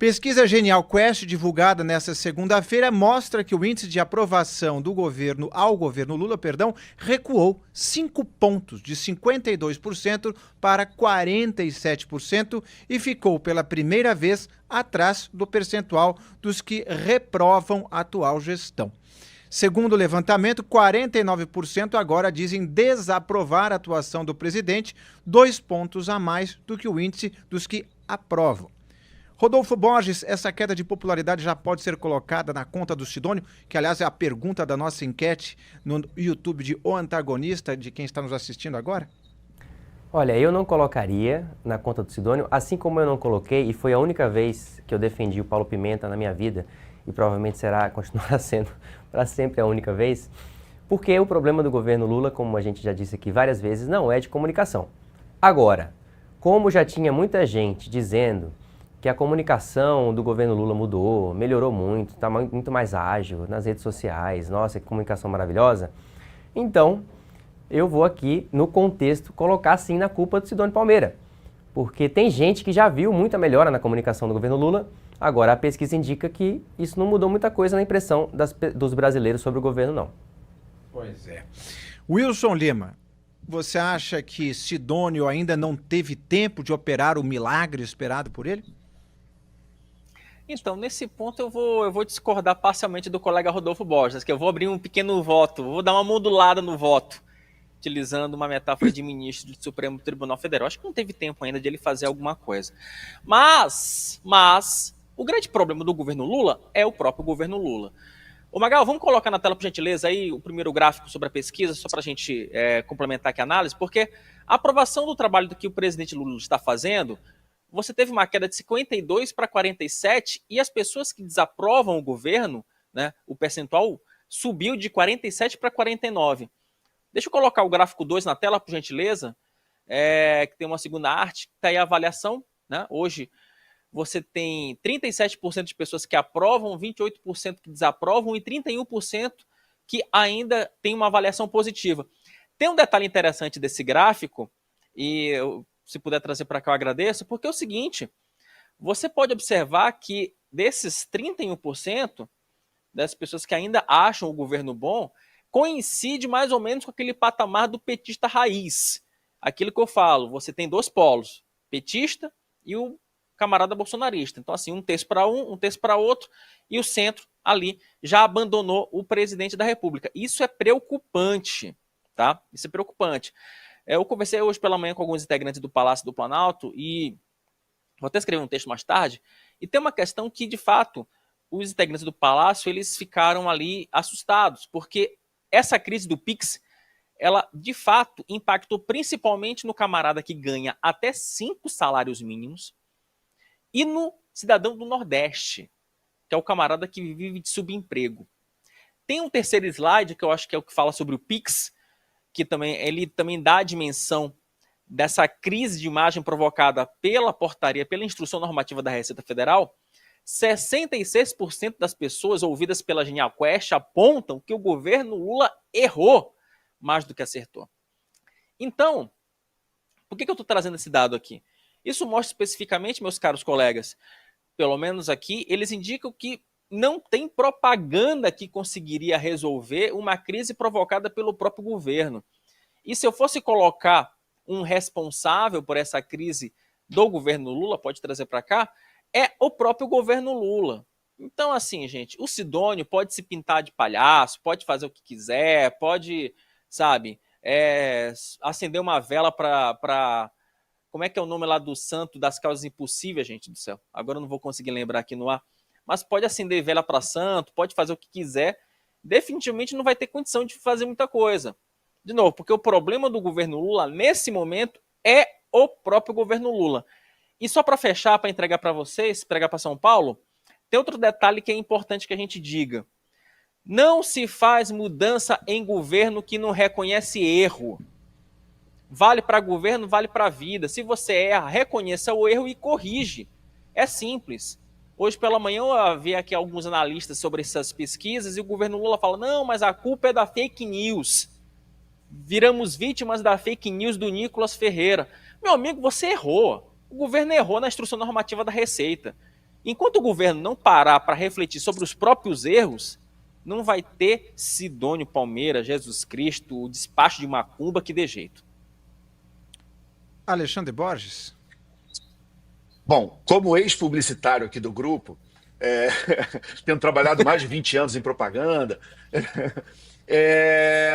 Pesquisa Genial Quest, divulgada nesta segunda-feira, mostra que o índice de aprovação do governo ao governo Lula, recuou 5 pontos, de 52% para 47%, e ficou pela primeira vez atrás do percentual dos que reprovam a atual gestão. Segundo o levantamento, 49% agora dizem desaprovar a atuação do presidente, 2 pontos a mais do que o índice dos que aprovam. Rodolfo Borges, essa queda de popularidade já pode ser colocada na conta do Sidônio, que aliás é a pergunta da nossa enquete no YouTube de O Antagonista, de quem está nos assistindo agora? Olha, eu não colocaria na conta do Sidônio, assim como eu não coloquei, e foi a única vez que eu defendi o Paulo Pimenta na minha vida, e provavelmente continuará sendo para sempre a única vez, porque o problema do governo Lula, como a gente já disse aqui várias vezes, não é de comunicação. Agora, como já tinha muita gente dizendo que a comunicação do governo Lula mudou, melhorou muito, está muito mais ágil nas redes sociais, nossa, que comunicação maravilhosa. Então, eu vou aqui, no contexto, colocar sim na culpa do Sidônio Palmeira, porque tem gente que já viu muita melhora na comunicação do governo Lula, agora a pesquisa indica que isso não mudou muita coisa na impressão dos brasileiros sobre o governo, não. Pois é. Wilson Lima, você acha que Sidônio ainda não teve tempo de operar o milagre esperado por ele? Então, nesse ponto eu vou discordar parcialmente do colega Rodolfo Borges, que eu vou abrir um pequeno voto, vou dar uma modulada no voto, utilizando uma metáfora de ministro do Supremo Tribunal Federal. Acho que não teve tempo ainda de ele fazer alguma coisa. Mas o grande problema do governo Lula é o próprio governo Lula. Ô Magal, vamos colocar na tela, por gentileza, aí o primeiro gráfico sobre a pesquisa, só para a gente complementar aqui a análise, porque a aprovação do trabalho do que o presidente Lula está fazendo, você teve uma queda de 52 para 47 e as pessoas que desaprovam o governo, né, o percentual subiu de 47 para 49. Deixa eu colocar o gráfico 2 na tela, por gentileza, que tem uma segunda arte, que está aí a avaliação. Né? Hoje você tem 37% de pessoas que aprovam, 28% que desaprovam e 31% que ainda tem uma avaliação positiva. Tem um detalhe interessante desse gráfico, e se puder trazer para cá eu agradeço, porque é o seguinte, você pode observar que desses 31% das pessoas que ainda acham o governo bom, coincide mais ou menos com aquele patamar do petista raiz. Aquilo que eu falo, você tem dois polos, petista e o camarada bolsonarista. Então, assim, um terço para um terço para outro, e o centro ali já abandonou o presidente da República. Isso é preocupante, tá? Isso é preocupante. Eu conversei hoje pela manhã com alguns integrantes do Palácio do Planalto e vou até escrever um texto mais tarde, e tem uma questão que, de fato, os integrantes do Palácio, eles ficaram ali assustados, porque essa crise do Pix, ela, de fato, impactou principalmente no camarada que ganha até 5 salários mínimos e no cidadão do Nordeste, que é o camarada que vive de subemprego. Tem um terceiro slide, que eu acho que é o que fala sobre o Pix, que ele também dá a dimensão dessa crise de imagem provocada pela portaria, pela instrução normativa da Receita Federal. 66% das pessoas ouvidas pela Genial Quest apontam que o governo Lula errou mais do que acertou. Então, por que eu estou trazendo esse dado aqui? Isso mostra especificamente, meus caros colegas, pelo menos aqui, eles indicam que não tem propaganda que conseguiria resolver uma crise provocada pelo próprio governo. E se eu fosse colocar um responsável por essa crise do governo Lula, pode trazer para cá, é o próprio governo Lula. Então, assim, gente, o Sidônio pode se pintar de palhaço, pode fazer o que quiser, pode, sabe, acender uma vela para... Como é que é o nome lá do santo das causas impossíveis, gente do céu? Agora eu não vou conseguir lembrar aqui no ar. Mas pode acender vela para santo, pode fazer o que quiser. Definitivamente não vai ter condição de fazer muita coisa. De novo, porque o problema do governo Lula, nesse momento, é o próprio governo Lula. E só para fechar, para entregar para vocês, pregar para São Paulo, tem outro detalhe que é importante que a gente diga. Não se faz mudança em governo que não reconhece erro. Vale para governo, vale para a vida. Se você erra, reconheça o erro e corrige. É simples. Hoje pela manhã eu vi aqui alguns analistas sobre essas pesquisas e o governo Lula fala, não, mas a culpa é da fake news. Viramos vítimas da fake news do Nicolas Ferreira. Meu amigo, você errou. O governo errou na instrução normativa da Receita. Enquanto o governo não parar para refletir sobre os próprios erros, não vai ter Sidônio, Palmeira, Jesus Cristo, o despacho de macumba que dê jeito. Alexandre Borges? Bom, como ex-publicitário aqui do grupo, tendo trabalhado mais de 20 anos em propaganda,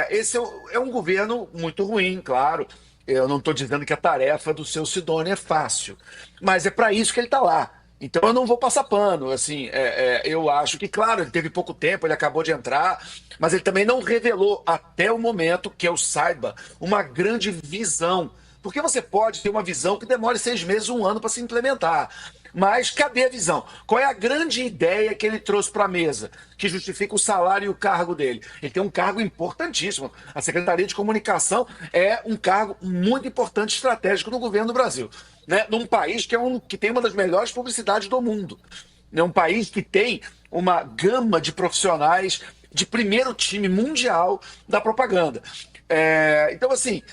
esse é um governo muito ruim, claro. Eu não estou dizendo que a tarefa do seu Sidônio é fácil, mas é para isso que ele está lá. Então eu não vou passar pano, assim, eu acho que, claro, ele teve pouco tempo, ele acabou de entrar, mas ele também não revelou, até o momento que eu saiba, uma grande visão. Porque você pode ter uma visão que demore 6 meses, 1 ano para se implementar. Mas cadê a visão? Qual é a grande ideia que ele trouxe para a mesa, que justifica o salário e o cargo dele? Ele tem um cargo importantíssimo. A Secretaria de Comunicação é um cargo muito importante, estratégico no governo do Brasil. Né? Num país que tem uma das melhores publicidades do mundo. É um país que tem uma gama de profissionais de primeiro time mundial da propaganda. Então, assim,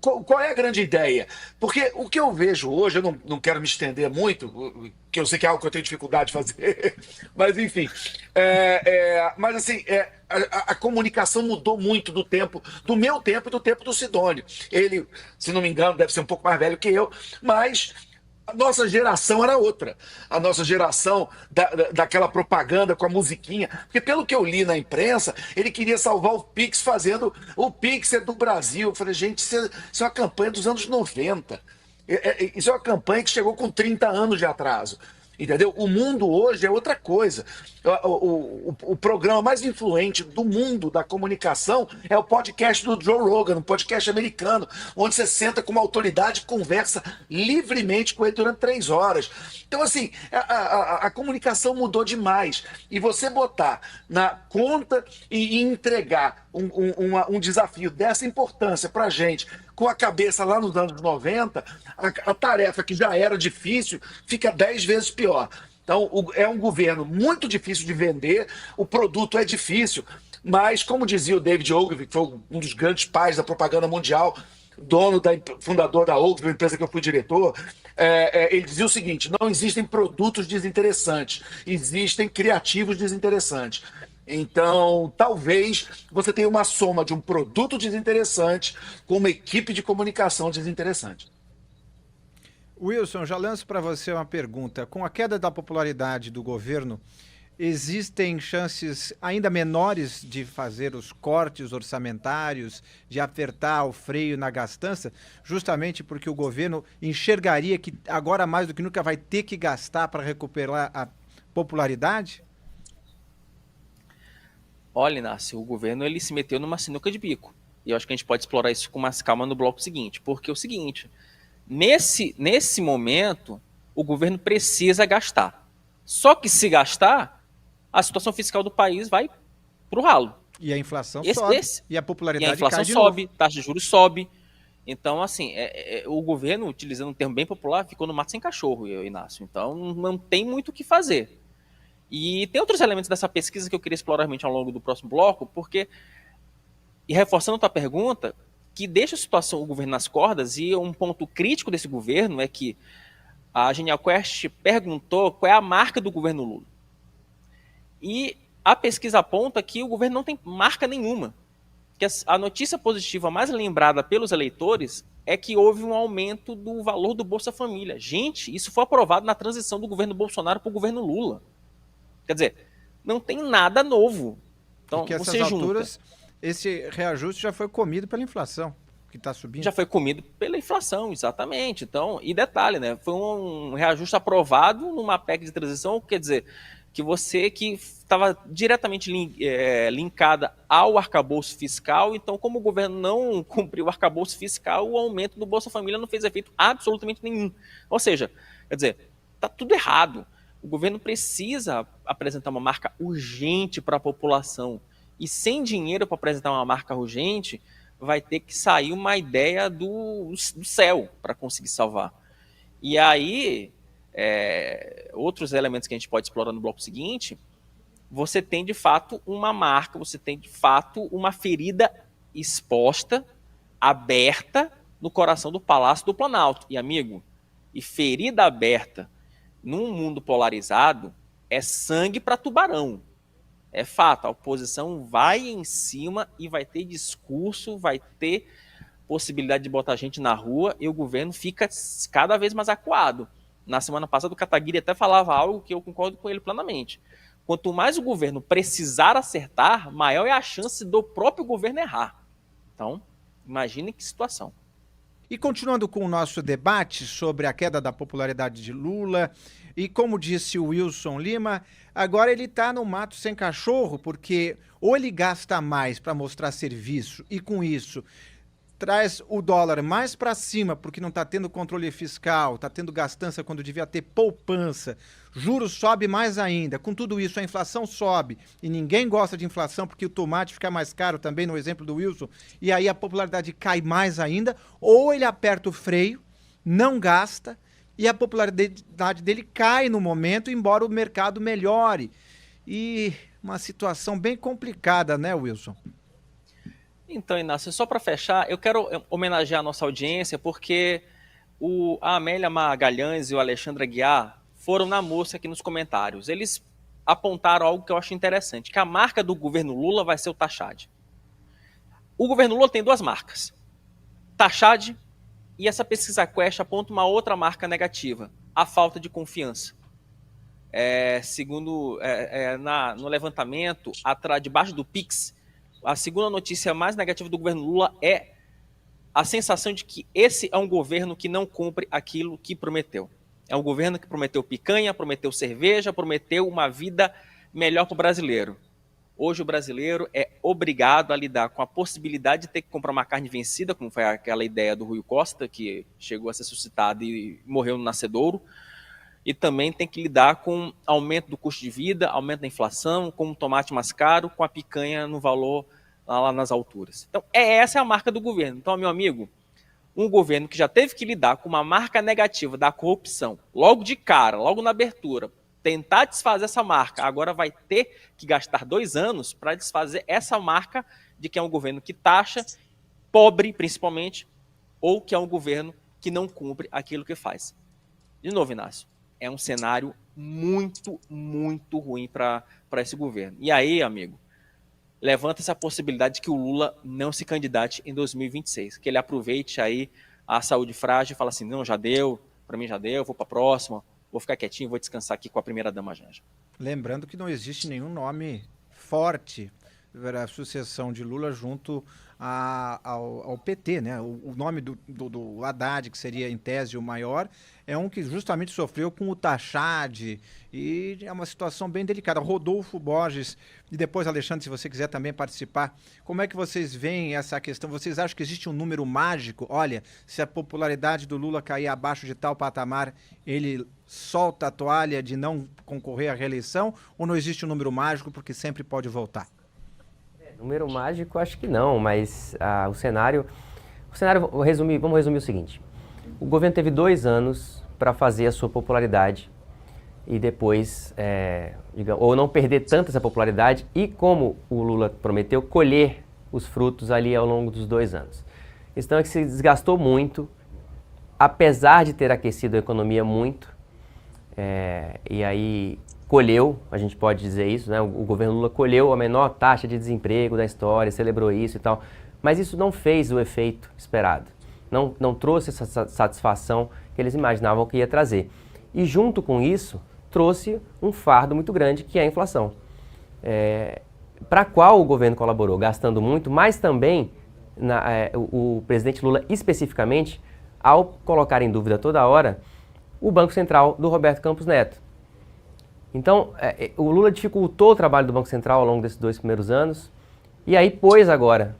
qual é a grande ideia? Porque o que eu vejo hoje, eu não quero me estender muito, que eu sei que é algo que eu tenho dificuldade de fazer, mas enfim. Mas assim, a comunicação mudou muito do meu tempo e do tempo do Sidônio. Ele, se não me engano, deve ser um pouco mais velho que eu, mas a nossa geração era outra. A nossa geração daquela propaganda com a musiquinha. Porque pelo que eu li na imprensa, ele queria salvar o Pix fazendo o Pix é do Brasil. Eu falei, gente, isso é uma campanha dos anos 90. Isso é uma campanha que chegou com 30 anos de atraso. Entendeu? O mundo hoje é outra coisa. O programa mais influente do mundo da comunicação é o podcast do Joe Rogan, um podcast americano, onde você senta com uma autoridade e conversa livremente com ele durante 3 horas. Então, assim, a comunicação mudou demais. E você botar na conta e entregar um desafio dessa importância para a gente, com a cabeça lá nos anos 90, a tarefa que já era difícil fica 10 vezes pior. Então, é um governo muito difícil de vender, o produto é difícil, mas, como dizia o David Ogilvy, que foi um dos grandes pais da propaganda mundial, fundador da Ogilvy, empresa que eu fui diretor, ele dizia o seguinte: não existem produtos desinteressantes, existem criativos desinteressantes. Então, talvez você tenha uma soma de um produto desinteressante com uma equipe de comunicação desinteressante. Wilson, já lanço para você uma pergunta. Com a queda da popularidade do governo, existem chances ainda menores de fazer os cortes orçamentários, de apertar o freio na gastança, justamente porque o governo enxergaria que agora mais do que nunca vai ter que gastar para recuperar a popularidade? Olha, Inácio, o governo ele se meteu numa sinuca de bico. E eu acho que a gente pode explorar isso com mais calma no bloco seguinte. Porque é o seguinte, nesse momento, o governo precisa gastar. Só que se gastar, a situação fiscal do país vai pro ralo. E a inflação sobe, e a popularidade e a inflação cai de sobe, novo. taxa de juros sobe. Então, assim, o governo, utilizando um termo bem popular, ficou no mato sem cachorro, Inácio. Então, não tem muito o que fazer. E tem outros elementos dessa pesquisa que eu queria explorar realmente ao longo do próximo bloco, porque, e reforçando a tua pergunta, que deixa a situação, o governo nas cordas, e um ponto crítico desse governo é que a Genial Quest perguntou qual é a marca do governo Lula. E a pesquisa aponta que o governo não tem marca nenhuma. Que a notícia positiva mais lembrada pelos eleitores é que houve um aumento do valor do Bolsa Família. Gente, isso foi aprovado na transição do governo Bolsonaro para o governo Lula. Quer dizer, não tem nada novo. Então, porque você essas junta, alturas, esse reajuste já foi comido pela inflação, que está subindo. Já foi comido pela inflação, exatamente. Então, e detalhe, né? Foi um reajuste aprovado numa PEC de transição, quer dizer, que você que estava diretamente linkada ao arcabouço fiscal, então, como o governo não cumpriu o arcabouço fiscal, o aumento do Bolsa Família não fez efeito absolutamente nenhum. Ou seja, quer dizer, está tudo errado. O governo precisa apresentar uma marca urgente para a população. E sem dinheiro para apresentar uma marca urgente, vai ter que sair uma ideia do céu para conseguir salvar. E aí, outros elementos que a gente pode explorar no bloco seguinte, você tem de fato uma marca, você tem de fato uma ferida exposta, aberta no coração do Palácio do Planalto. E amigo, e ferida aberta num mundo polarizado, é sangue para tubarão. É fato, a oposição vai em cima e vai ter discurso, vai ter possibilidade de botar gente na rua e o governo fica cada vez mais acuado. Na semana passada, o Kataguiri até falava algo que eu concordo com ele plenamente. Quanto mais o governo precisar acertar, maior é a chance do próprio governo errar. Então, imagine que situação. E continuando com o nosso debate sobre a queda da popularidade de Lula, e como disse o Wilson Lima, agora ele está no mato sem cachorro, porque ou ele gasta mais para mostrar serviço e com isso traz o dólar mais para cima, porque não está tendo controle fiscal, está tendo gastança quando devia ter poupança, juros sobe mais ainda, com tudo isso a inflação sobe, e ninguém gosta de inflação porque o tomate fica mais caro também, no exemplo do Wilson, e aí a popularidade cai mais ainda, ou ele aperta o freio, não gasta, e a popularidade dele cai no momento, embora o mercado melhore. E uma situação bem complicada, né, Wilson? Então, Inácio, só para fechar, eu quero homenagear a nossa audiência, porque a Amélia Magalhães e o Alexandre Aguiar foram na moça aqui nos comentários. Eles apontaram algo que eu acho interessante, que a marca do governo Lula vai ser o Taxade. O governo Lula tem duas marcas, Taxade, e essa pesquisa Quest aponta uma outra marca negativa, a falta de confiança. Segundo no levantamento, debaixo do Pix, a segunda notícia mais negativa do governo Lula é a sensação de que esse é um governo que não cumpre aquilo que prometeu. É um governo que prometeu picanha, prometeu cerveja, prometeu uma vida melhor para o brasileiro. Hoje o brasileiro é obrigado a lidar com a possibilidade de ter que comprar uma carne vencida, como foi aquela ideia do Rui Costa, que chegou a ser suscitado e morreu no nascedouro. E também tem que lidar com aumento do custo de vida, aumento da inflação, com o tomate mais caro, com a picanha no valor lá nas alturas. Então, essa é a marca do governo. Então, meu amigo, um governo que já teve que lidar com uma marca negativa da corrupção, logo de cara, logo na abertura, tentar desfazer essa marca, agora vai ter que gastar 2 anos para desfazer essa marca de que é um governo que taxa, pobre principalmente, ou que é um governo que não cumpre aquilo que faz. De novo, Inácio, é um cenário muito, muito ruim para esse governo. E aí, amigo, levanta-se a possibilidade de que o Lula não se candidate em 2026, que ele aproveite aí a saúde frágil e fala assim, não, já deu, para mim já deu, vou para a próxima, vou ficar quietinho, vou descansar aqui com a primeira-dama Janja. Lembrando que não existe nenhum nome forte para a sucessão de Lula junto ao PT, né? O nome do Haddad, que seria em tese o maior, é um que justamente sofreu com o Taxade e é uma situação bem delicada. Rodolfo Borges e depois, Alexandre, se você quiser também participar, como é que vocês veem essa questão? Vocês acham que existe um número mágico? Olha, se a popularidade do Lula cair abaixo de tal patamar, ele solta a toalha de não concorrer à reeleição, ou não existe um número mágico porque sempre pode voltar? Número mágico, acho que não, mas o cenário vamos resumir o seguinte. O governo teve 2 anos para fazer a sua popularidade e depois, ou não perder tanto essa popularidade e, como o Lula prometeu, colher os frutos ali ao longo dos 2 anos. A questão é que se desgastou muito, apesar de ter aquecido a economia muito, e aí colheu, a gente pode dizer isso, né? O governo Lula colheu a menor taxa de desemprego da história, celebrou isso e tal, mas isso não fez o efeito esperado, não trouxe essa satisfação que eles imaginavam que ia trazer. E junto com isso, trouxe um fardo muito grande, que é a inflação, para a qual o governo colaborou, gastando muito, mas também o presidente Lula especificamente, ao colocar em dúvida toda hora o Banco Central do Roberto Campos Neto. Então, o Lula dificultou o trabalho do Banco Central ao longo desses 2 primeiros anos e aí pôs agora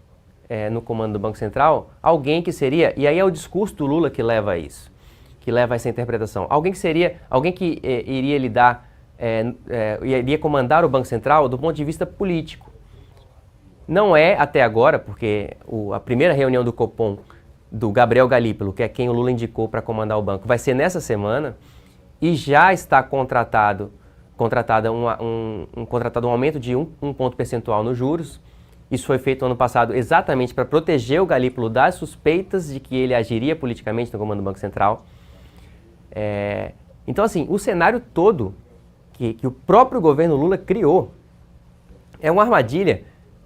no comando do Banco Central alguém que seria, e aí é o discurso do Lula que leva a isso, que leva a essa interpretação, alguém que iria lidar, iria comandar o Banco Central do ponto de vista político. Não é até agora, porque a primeira reunião do Copom do Gabriel Galípolo, que é quem o Lula indicou para comandar o banco, vai ser nessa semana e já está contratado um aumento de 1 ponto percentual nos juros. Isso foi feito ano passado exatamente para proteger o Galípolo das suspeitas de que ele agiria politicamente no comando do Banco Central. Então, assim, o cenário todo que o próprio governo Lula criou é uma armadilha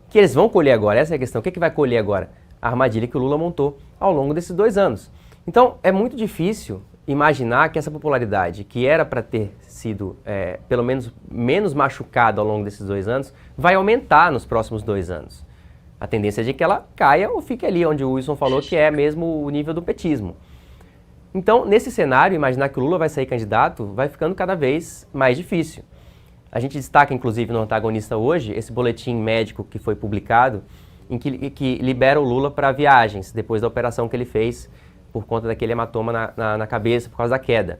que eles vão colher agora. Essa é a questão. O que vai colher agora? A armadilha que o Lula montou ao longo desses 2 anos. Então, é muito difícil imaginar que essa popularidade, que era para ter sido, pelo menos machucada ao longo desses 2 anos, vai aumentar nos próximos 2 anos. A tendência é de que ela caia ou fique ali onde o Wilson falou, que é mesmo o nível do petismo. Então, nesse cenário, imaginar que o Lula vai sair candidato vai ficando cada vez mais difícil. A gente destaca, inclusive, no Antagonista hoje, esse boletim médico que foi publicado, em que libera o Lula para viagens, depois da operação que ele fez por conta daquele hematoma na cabeça, por causa da queda.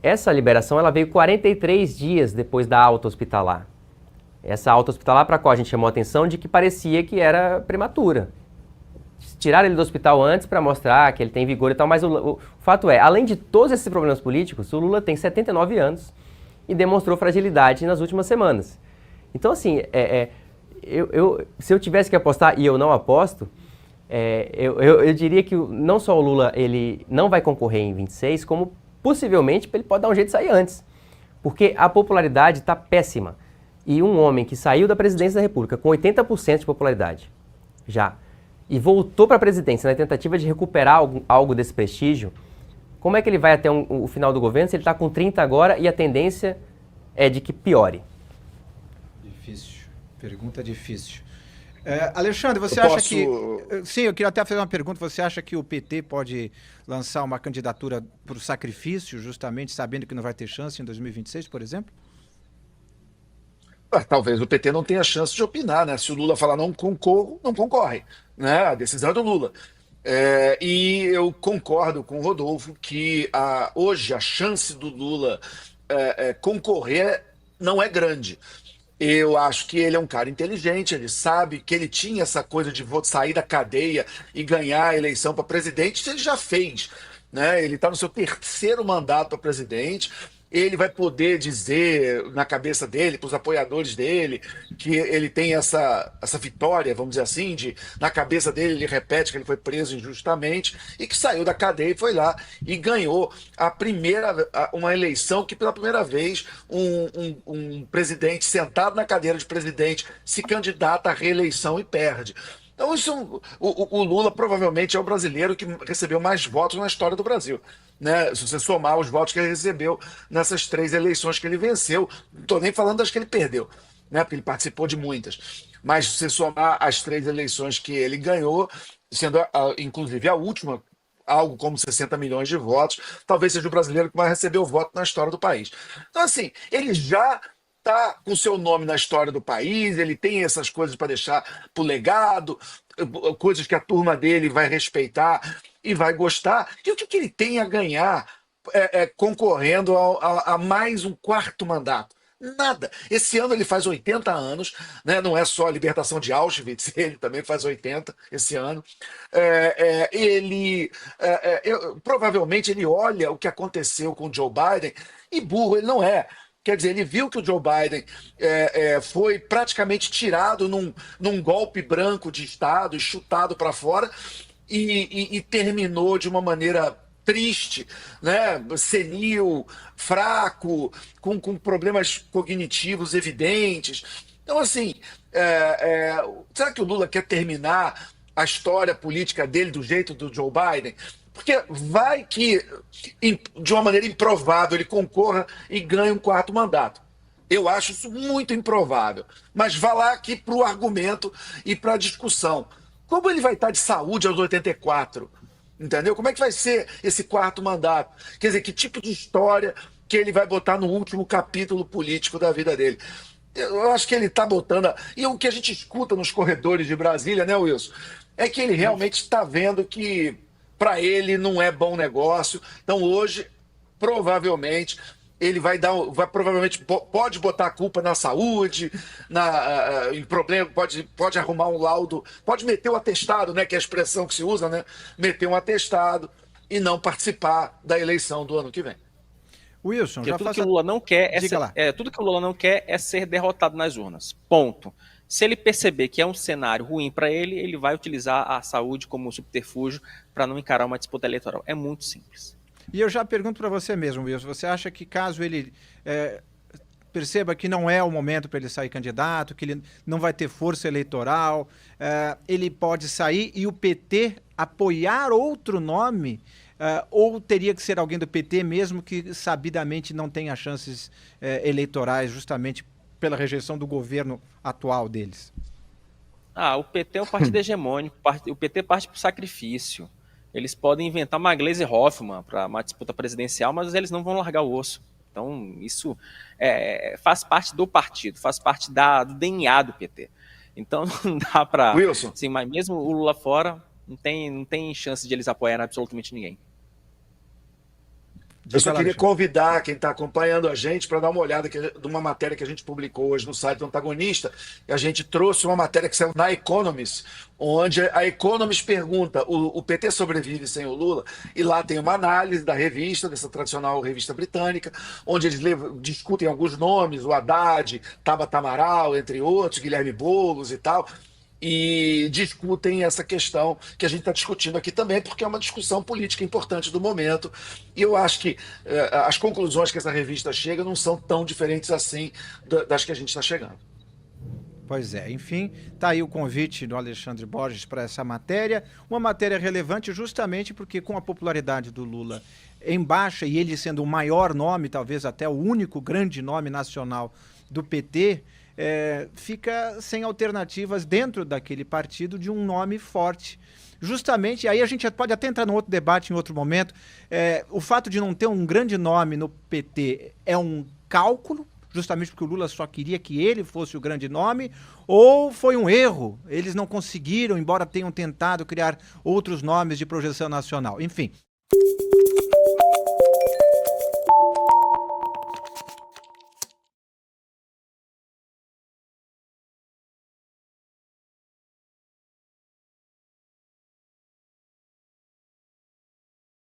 Essa liberação ela veio 43 dias depois da alta hospitalar. Essa alta hospitalar para a qual a gente chamou a atenção de que parecia que era prematura. Tiraram ele do hospital antes para mostrar que ele tem vigor e tal, mas o fato é, além de todos esses problemas políticos, o Lula tem 79 anos e demonstrou fragilidade nas últimas semanas. Então, assim, se eu tivesse que apostar, e eu não aposto, eu diria que não só o Lula ele não vai concorrer em 26, como possivelmente ele pode dar um jeito de sair antes. Porque a popularidade está péssima. E um homem que saiu da presidência da República com 80% de popularidade, já, e voltou para a presidência na tentativa de recuperar algo desse prestígio, como é que ele vai até o final do governo se ele está com 30 agora e a tendência é de que piore? Difícil. Pergunta difícil. Alexandre, você acha que... Sim, eu queria até fazer uma pergunta. Você acha que o PT pode lançar uma candidatura por sacrifício, justamente sabendo que não vai ter chance em 2026, por exemplo? Talvez o PT não tenha chance de opinar, né? Se o Lula falar não concorro, não concorre, né? A decisão é do Lula. E eu concordo com o Rodolfo que hoje a chance do Lula concorrer não é grande. Eu acho que ele é um cara inteligente, ele sabe que ele tinha essa coisa de sair da cadeia e ganhar a eleição para presidente, isso ele já fez, né? Ele está no seu 3º mandato para presidente. Ele vai poder dizer na cabeça dele, para os apoiadores dele, que ele tem essa vitória, vamos dizer assim, na cabeça dele ele repete que ele foi preso injustamente e que saiu da cadeia e foi lá e ganhou uma eleição que pela primeira vez um presidente sentado na cadeira de presidente se candidata à reeleição e perde. Então, o Lula provavelmente é o brasileiro que recebeu mais votos na história do Brasil, né? Se você somar os votos que ele recebeu nessas 3 eleições que ele venceu, não estou nem falando das que ele perdeu, né? Porque ele participou de muitas. Mas se você somar as 3 eleições que ele ganhou, sendo inclusive a última, algo como 60 milhões de votos, talvez seja o brasileiro que mais recebeu voto na história do país. Então, assim, ele já está com seu nome na história do país, ele tem essas coisas para deixar para o legado, coisas que a turma dele vai respeitar e vai gostar. E o que ele tem a ganhar concorrendo a mais um 4º mandato? Nada. Esse ano ele faz 80 anos, né? Não é só a libertação de Auschwitz, ele também faz 80 esse ano. Provavelmente ele olha o que aconteceu com o Joe Biden e burro ele não é. Quer dizer, ele viu que o Joe Biden foi praticamente tirado num golpe branco de Estado e chutado para fora e terminou de uma maneira triste, né? Senil, fraco, com problemas cognitivos evidentes. Então, assim, será que o Lula quer terminar a história política dele do jeito do Joe Biden? Porque vai que, de uma maneira improvável, ele concorra e ganhe um 4º mandato. Eu acho isso muito improvável. Mas vá lá aqui para o argumento e para a discussão. Como ele vai estar de saúde aos 84? Entendeu? Como é que vai ser esse 4º mandato? Quer dizer, que tipo de história que ele vai botar no último capítulo político da vida dele? Eu acho que ele está botando... E o que a gente escuta nos corredores de Brasília, né, Wilson? É que ele realmente está vendo que para ele não é bom negócio. Então hoje, provavelmente, ele provavelmente pode botar a culpa na saúde, em problema, pode arrumar um laudo, pode meter o atestado, né, que é a expressão que se usa, né? Meter um atestado e não participar da eleição do ano que vem. Wilson, porque tudo que o Lula não quer tudo que o Lula não quer é ser derrotado nas urnas. Ponto. Se ele perceber que é um cenário ruim para ele, ele vai utilizar a saúde como subterfúgio para não encarar uma disputa eleitoral. É muito simples. E eu já pergunto para você mesmo, Wilson, você acha que caso ele perceba que não é o momento para ele sair candidato, que ele não vai ter força eleitoral, ele pode sair e o PT apoiar outro nome, ou teria que ser alguém do PT mesmo que sabidamente não tenha chances eleitorais justamente pela rejeição do governo atual deles? O PT é um partido hegemônico, o PT parte para o sacrifício. Eles podem inventar uma Gleisi Hoffmann para uma disputa presidencial, mas eles não vão largar o osso. Então, isso faz parte do partido, faz parte do DNA do PT. Então, não dá para... Wilson. Assim, mas mesmo o Lula fora, não tem chance de eles apoiarem absolutamente ninguém. Eu só queria convidar quem está acompanhando a gente para dar uma olhada de uma matéria que a gente publicou hoje no site do Antagonista. E a gente trouxe uma matéria que saiu na Economist, onde a Economist pergunta: o PT sobrevive sem o Lula? E lá tem uma análise da revista, dessa tradicional revista britânica, onde eles discutem alguns nomes, o Haddad, Tabata Amaral, entre outros, Guilherme Boulos e tal. E discutem essa questão que a gente está discutindo aqui também, porque é uma discussão política importante do momento. E eu acho que as conclusões que essa revista chega não são tão diferentes assim das que a gente está chegando. Pois é, enfim, tá aí o convite do Alexandre Borges para essa matéria, uma matéria relevante justamente porque com a popularidade do Lula em baixa e ele sendo o maior nome, talvez até o único grande nome nacional do PT, fica sem alternativas dentro daquele partido de um nome forte. Justamente, aí a gente pode até entrar num outro debate em outro momento, o fato de não ter um grande nome no PT é um cálculo, justamente porque o Lula só queria que ele fosse o grande nome, ou foi um erro? Eles não conseguiram, embora tenham tentado criar outros nomes de projeção nacional. Enfim.